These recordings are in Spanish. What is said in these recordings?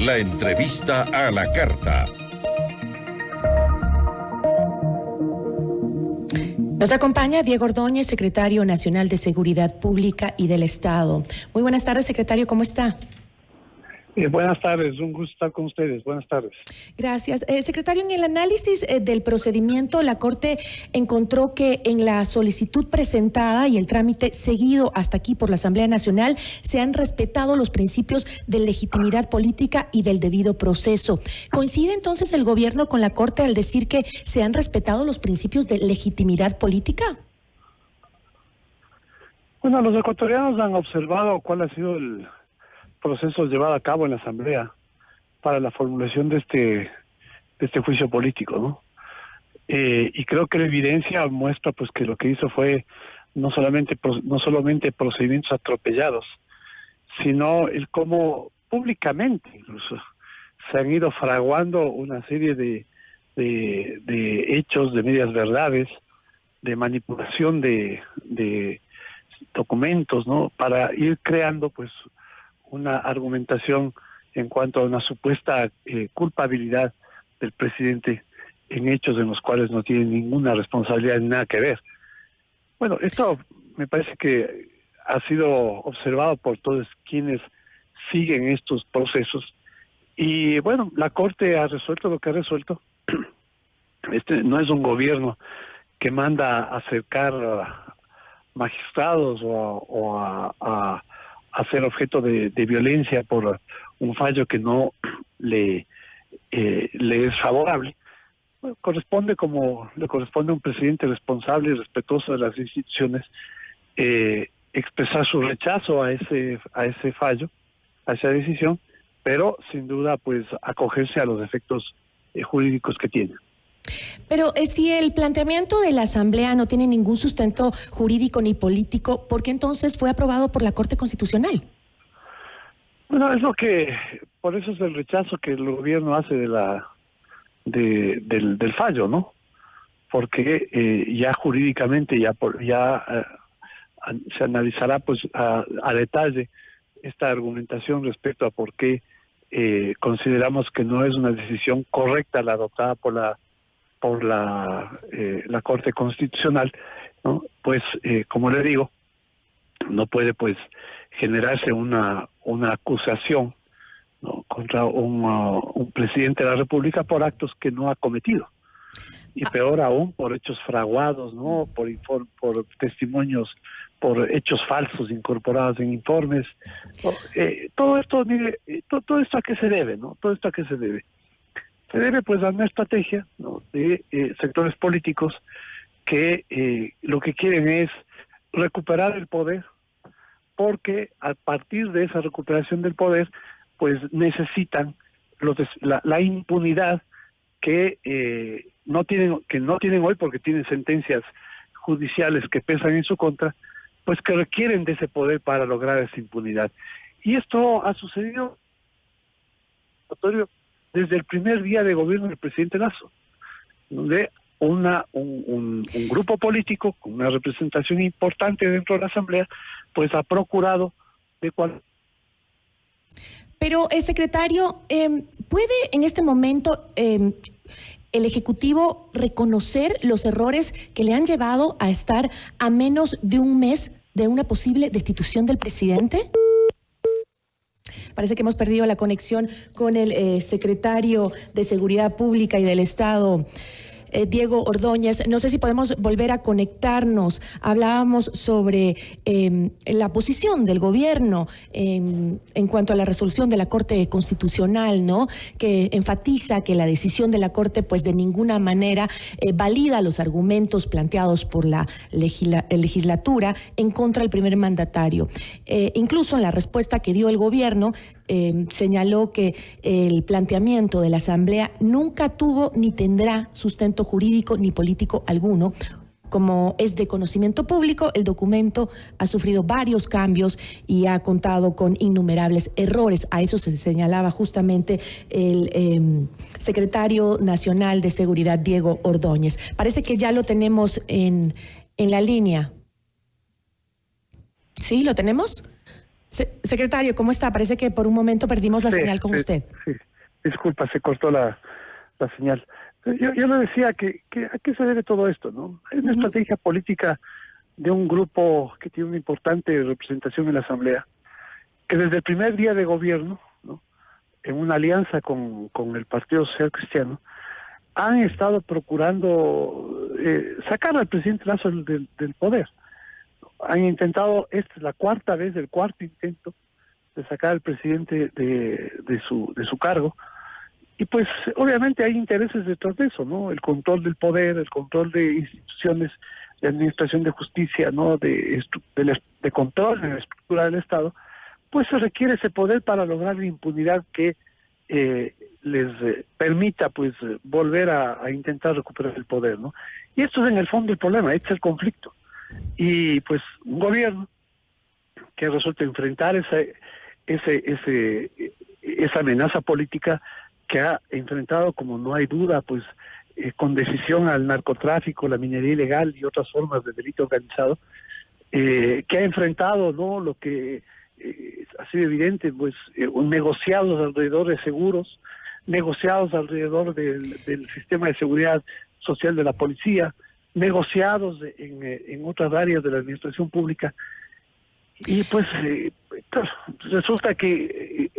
La entrevista a la carta. Nos acompaña Diego Ordóñez, secretario nacional de Seguridad Pública y del Estado. Muy buenas tardes, secretario, ¿cómo está? Buenas tardes, un gusto estar con ustedes. Buenas tardes. Gracias. Secretario, en el análisis del procedimiento, la Corte encontró que en la solicitud presentada y el trámite seguido hasta aquí por la Asamblea Nacional se han respetado los principios de legitimidad política y del debido proceso. ¿Coincide entonces el gobierno con la Corte al decir que se han respetado los principios de legitimidad política? Bueno, los ecuatorianos han observado cuál ha sido el proceso llevado a cabo en la Asamblea para la formulación de este juicio político, ¿no? Y creo que la evidencia muestra pues que lo que hizo fue no solamente procedimientos atropellados, sino el cómo públicamente incluso se han ido fraguando una serie de hechos, de medias verdades, de manipulación de documentos, ¿no? Para ir creando pues una argumentación en cuanto a una supuesta culpabilidad del presidente en hechos en los cuales no tiene ninguna responsabilidad ni nada que ver. Bueno, esto me parece que ha sido observado por todos quienes siguen estos procesos y bueno, la Corte ha resuelto lo que ha resuelto. Este no es un gobierno que manda a acercar a magistrados o a ser objeto de violencia por un fallo que no le es favorable. Bueno, corresponde, como le corresponde a un presidente responsable y respetuoso de las instituciones, expresar su rechazo a ese fallo, a esa decisión, pero sin duda pues acogerse a los efectos jurídicos que tiene. Pero si el planteamiento de la Asamblea no tiene ningún sustento jurídico ni político, ¿por qué entonces fue aprobado por la Corte Constitucional? Bueno, es por eso es el rechazo que el gobierno hace del fallo, ¿no? Porque ya jurídicamente se analizará pues a detalle esta argumentación respecto a por qué consideramos que no es una decisión correcta la adoptada por la Corte Constitucional, ¿no? Pues como le digo, no puede pues generarse una acusación, ¿no?, contra un presidente de la República por actos que no ha cometido, y peor aún por hechos fraguados, ¿no?, por testimonios, por hechos falsos incorporados en informes. Todo esto, mire, todo esto a qué se debe, ¿no? Todo esto a qué se debe. Se debe pues a una estrategia, ¿no?, de sectores políticos que lo que quieren es recuperar el poder, porque a partir de esa recuperación del poder pues necesitan la impunidad que no tienen hoy, porque tienen sentencias judiciales que pesan en su contra, pues que requieren de ese poder para lograr esa impunidad. Y esto ha sucedido desde el primer día de gobierno del presidente Lasso, donde un grupo político con una representación importante dentro de la Asamblea pues ha procurado de cual. Pero, secretario, ¿puede en este momento el Ejecutivo reconocer los errores que le han llevado a estar a menos de un mes de una posible destitución del presidente? Parece que hemos perdido la conexión con el secretario de Seguridad Pública y del Estado, Diego Ordóñez. No sé si podemos volver a conectarnos. Hablábamos sobre la posición del gobierno en cuanto a la resolución de la Corte Constitucional, ¿no?, que enfatiza que la decisión de la Corte pues de ninguna manera valida los argumentos planteados por la legislatura en contra del primer mandatario. Incluso en la respuesta que dio el gobierno, señaló que el planteamiento de la Asamblea nunca tuvo ni tendrá sustento jurídico ni político alguno. Como es de conocimiento público, el documento ha sufrido varios cambios y ha contado con innumerables errores. A eso se señalaba justamente el secretario nacional de Seguridad, Diego Ordóñez. Parece que ya lo tenemos en la línea. ¿Sí? ¿Lo tenemos? Secretario, ¿cómo está? Parece que por un momento perdimos la señal con usted. Sí, disculpa, se cortó la señal. Yo le decía que a qué se debe todo esto, ¿no? Hay una estrategia política de un grupo que tiene una importante representación en la Asamblea, que desde el primer día de gobierno, ¿no?, en una alianza con el Partido Social Cristiano, han estado procurando sacar al presidente Lasso del poder. Han intentado, esta es la cuarta vez, el cuarto intento de sacar al presidente de su cargo, y pues obviamente hay intereses detrás de eso, ¿no? El control del poder, el control de instituciones de administración de justicia, ¿no? De control de la estructura del Estado, pues se requiere ese poder para lograr la impunidad que les permita pues volver a intentar recuperar el poder, ¿no? Y esto es en el fondo el problema, este es el conflicto. Y pues un gobierno que resulta enfrentar esa amenaza política que ha enfrentado, como no hay duda, pues con decisión al narcotráfico, la minería ilegal y otras formas de delito organizado, que ha enfrentado, ¿no?, lo que ha sido evidente, pues negociados alrededor de seguros, negociados alrededor del sistema de seguridad social de la policía, negociados en otras áreas de la administración pública, y pues resulta que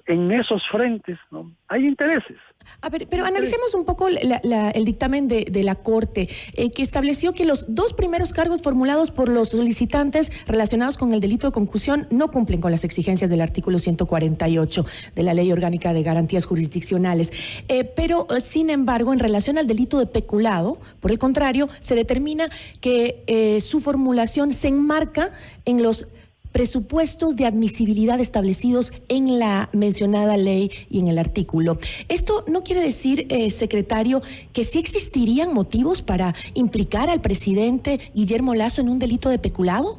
en esos frentes, ¿no?, hay intereses. A ver, pero analicemos un poco el dictamen de la Corte, que estableció que los dos primeros cargos formulados por los solicitantes relacionados con el delito de concusión no cumplen con las exigencias del artículo 148 de la Ley Orgánica de Garantías Jurisdiccionales. Pero, sin embargo, en relación al delito de peculado, por el contrario, se determina que su formulación se enmarca en los presupuestos de admisibilidad establecidos en la mencionada ley y en el artículo. Esto no quiere decir, secretario, que sí existirían motivos para implicar al presidente Guillermo Lasso en un delito de peculado.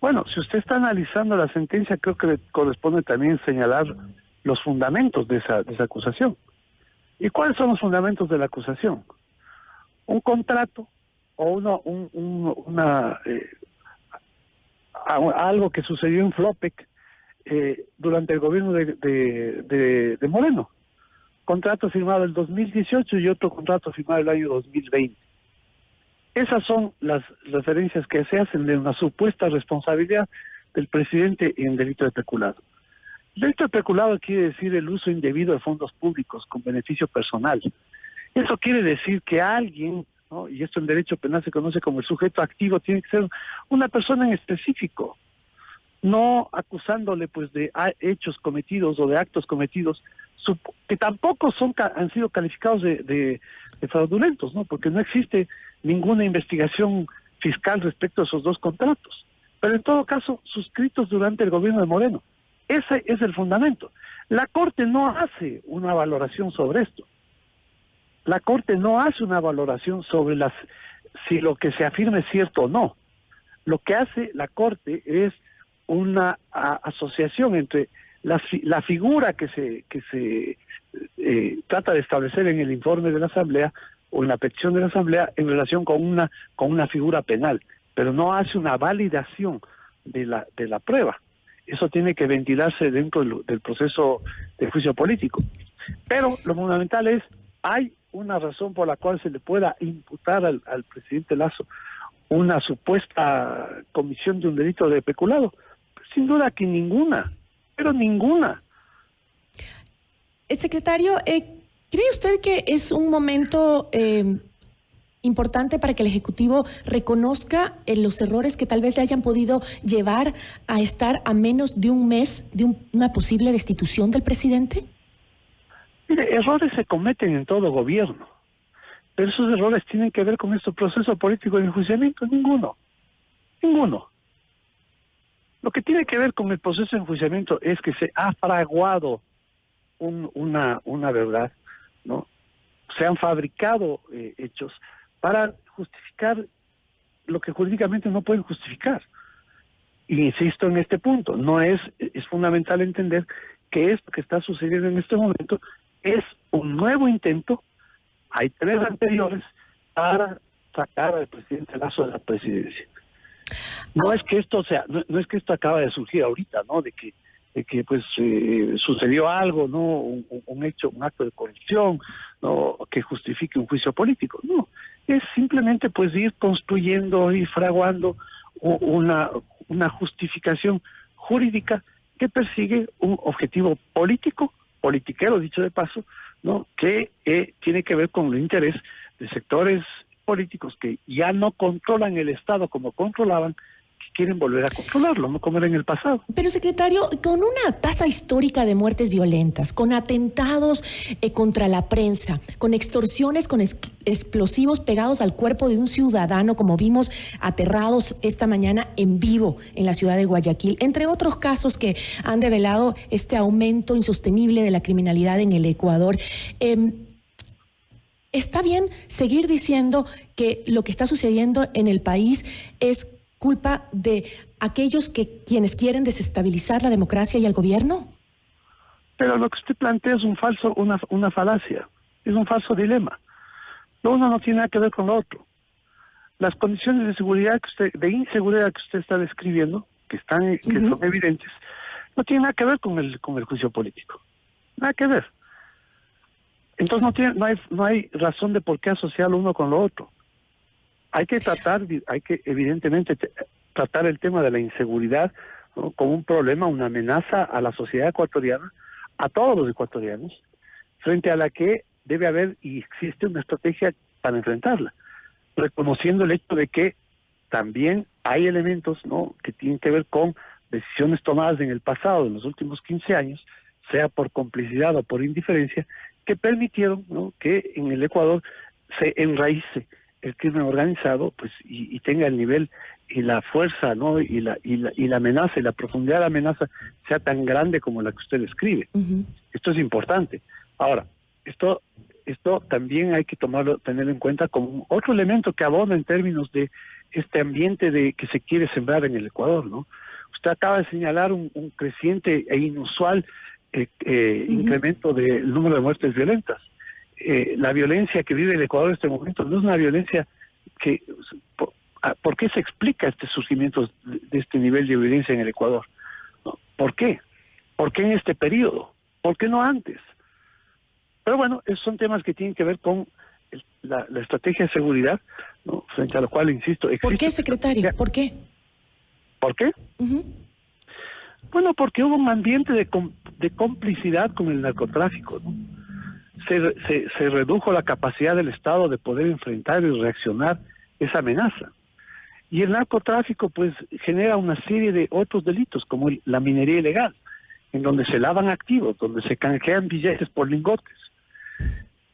Bueno, si usted está analizando la sentencia, creo que le corresponde también señalar los fundamentos de esa acusación. ¿Y cuáles son los fundamentos de la acusación? Un contrato o algo que sucedió en Flopec durante el gobierno de Moreno. Contrato firmado el 2018 y otro contrato firmado el año 2020. Esas son las referencias que se hacen de una supuesta responsabilidad del presidente en delito de peculado. El delito de peculado quiere decir el uso indebido de fondos públicos con beneficio personal. Eso quiere decir que alguien, ¿no?, y esto en derecho penal se conoce como el sujeto activo, tiene que ser una persona en específico, no acusándole pues de hechos cometidos o de actos cometidos que tampoco han sido calificados de fraudulentos, ¿no?, porque no existe ninguna investigación fiscal respecto a esos dos contratos, pero en todo caso suscritos durante el gobierno de Moreno. Ese es el fundamento. La Corte no hace una valoración sobre esto. La Corte no hace una valoración sobre si lo que se afirma es cierto o no. Lo que hace la Corte es una asociación entre la figura que se trata de establecer en el informe de la Asamblea o en la petición de la Asamblea en relación con una figura penal, pero no hace una validación de la prueba. Eso tiene que ventilarse dentro del proceso de juicio político. Pero lo fundamental es, hay una razón por la cual se le pueda imputar al presidente Lasso una supuesta comisión de un delito de peculado. Sin duda que ninguna, pero ninguna. Secretario, ¿cree usted que es un momento importante para que el Ejecutivo reconozca los errores que tal vez le hayan podido llevar a estar a menos de un mes de una posible destitución del presidente? Mire, errores se cometen en todo gobierno, pero esos errores tienen que ver con este proceso político de enjuiciamiento. Ninguno. Lo que tiene que ver con el proceso de enjuiciamiento es que se ha fraguado una verdad, ¿no? Se han fabricado hechos para justificar lo que jurídicamente no pueden justificar. Y insisto en este punto, es fundamental entender que esto que está sucediendo en este momento es un nuevo intento, hay 3 anteriores, para sacar al presidente Lasso de la presidencia. No es que esto no es que esto acaba de surgir ahorita, ¿no? De que pues sucedió algo, ¿no? Un hecho, un acto de corrupción, ¿no? Que justifique un juicio político. No, es simplemente pues ir construyendo y fraguando una justificación jurídica que persigue un objetivo político, politiquero, dicho de paso, ¿no? Que tiene que ver con el interés de sectores políticos que ya no controlan el Estado como controlaban, que quieren volver a controlarlo, no como era en el pasado. Pero, secretario, con una tasa histórica de muertes violentas, con atentados contra la prensa, con extorsiones, con explosivos pegados al cuerpo de un ciudadano, como vimos aterrados esta mañana en vivo en la ciudad de Guayaquil, entre otros casos que han develado este aumento insostenible de la criminalidad en el Ecuador, ¿está bien seguir diciendo que lo que está sucediendo en el país es culpa de aquellos quienes quieren desestabilizar la democracia y el gobierno? Pero lo que usted plantea es una falacia, es un falso dilema. Lo uno no tiene nada que ver con lo otro. Las condiciones de seguridad de inseguridad que usted está describiendo, que son evidentes, no tienen nada que ver con el juicio político. Nada que ver. Entonces no hay razón de por qué asociar lo uno con lo otro. Hay que evidentemente tratar el tema de la inseguridad, ¿no? Como un problema, una amenaza a la sociedad ecuatoriana, a todos los ecuatorianos, frente a la que debe haber y existe una estrategia para enfrentarla, reconociendo el hecho de que también hay elementos, ¿no? Que tienen que ver con decisiones tomadas en el pasado, en los últimos 15 años, sea por complicidad o por indiferencia, que permitieron, ¿no? Que en el Ecuador se enraíce el crimen organizado, pues, y tenga el nivel y la fuerza, ¿no? Y la amenaza y la profundidad de la amenaza sea tan grande como la que usted describe. Esto es importante. Ahora, esto también hay que tenerlo en cuenta como otro elemento que abona en términos de este ambiente de que se quiere sembrar en el Ecuador, ¿no? Usted acaba de señalar un creciente e inusual incremento del número de muertes violentas. La violencia que vive el Ecuador en este momento no es una violencia que... ¿Por qué se explica este surgimiento de este nivel de violencia en el Ecuador? ¿No? ¿Por qué? ¿Por qué en este periodo? ¿Por qué no antes? Pero bueno, esos son temas que tienen que ver con la estrategia de seguridad, ¿no? Frente a lo cual, insisto... ¿Por qué, secretario? ¿Por qué? ¿Por qué? Bueno, porque hubo un ambiente de complicidad con el narcotráfico, ¿no? Se redujo la capacidad del Estado de poder enfrentar y reaccionar esa amenaza. Y el narcotráfico pues genera una serie de otros delitos, como la minería ilegal, en donde se lavan activos, donde se canjean billetes por lingotes.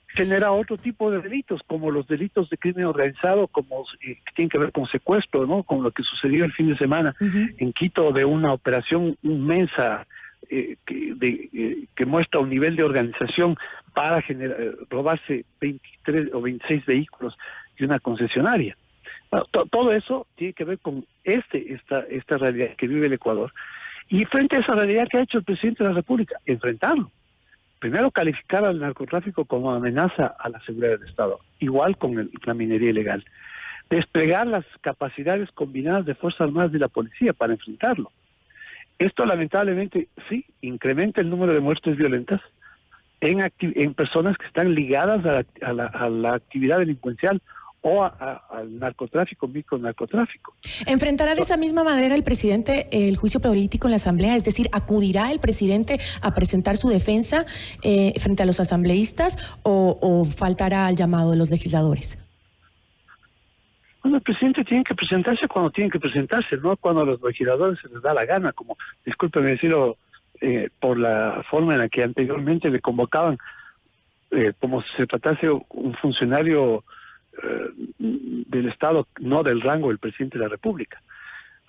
Genera otro tipo de delitos, como los delitos de crimen organizado, como que tienen que ver con secuestro, ¿no? Con lo que sucedió el fin de semana en Quito, de una operación inmensa que muestra un nivel de organización para robarse 23 o 26 vehículos de una concesionaria. Bueno, todo eso tiene que ver con esta realidad que vive el Ecuador. Y frente a esa realidad, ¿qué ha hecho el presidente de la República? Enfrentarlo. Primero, calificar al narcotráfico como amenaza a la seguridad del Estado, igual con la minería ilegal. Desplegar las capacidades combinadas de Fuerzas Armadas y la policía para enfrentarlo. Esto lamentablemente sí incrementa el número de muertes violentas en personas que están ligadas a la actividad delincuencial o al narcotráfico, micronarcotráfico. ¿Enfrentará de esa misma manera el presidente el juicio político en la Asamblea? Es decir, ¿acudirá el presidente a presentar su defensa frente a los asambleístas o faltará al llamado de los legisladores? Bueno, el presidente tiene que presentarse cuando tiene que presentarse, no cuando a los legisladores se les da la gana, como, discúlpeme decirlo, por la forma en la que anteriormente le convocaban, como si se tratase un funcionario del Estado, no del rango del presidente de la República.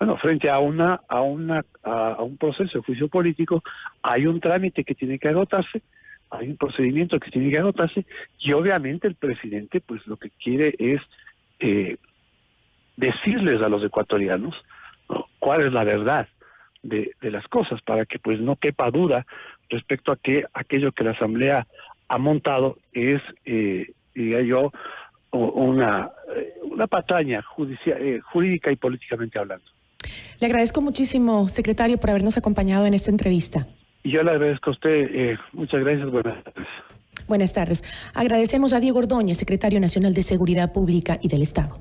Bueno, frente a un proceso de juicio político, hay un trámite que tiene que agotarse, hay un procedimiento que tiene que agotarse, y obviamente el presidente pues lo que quiere es decirles a los ecuatorianos, ¿no?, cuál es la verdad de las cosas, para que pues no quepa duda respecto a que aquello que la Asamblea ha montado es, diría yo, una patraña jurídica y políticamente hablando. Le agradezco muchísimo, secretario, por habernos acompañado en esta entrevista. Y yo le agradezco a usted. Muchas gracias. Buenas tardes. Buenas tardes. Agradecemos a Diego Ordóñez, secretario nacional de Seguridad Pública y del Estado.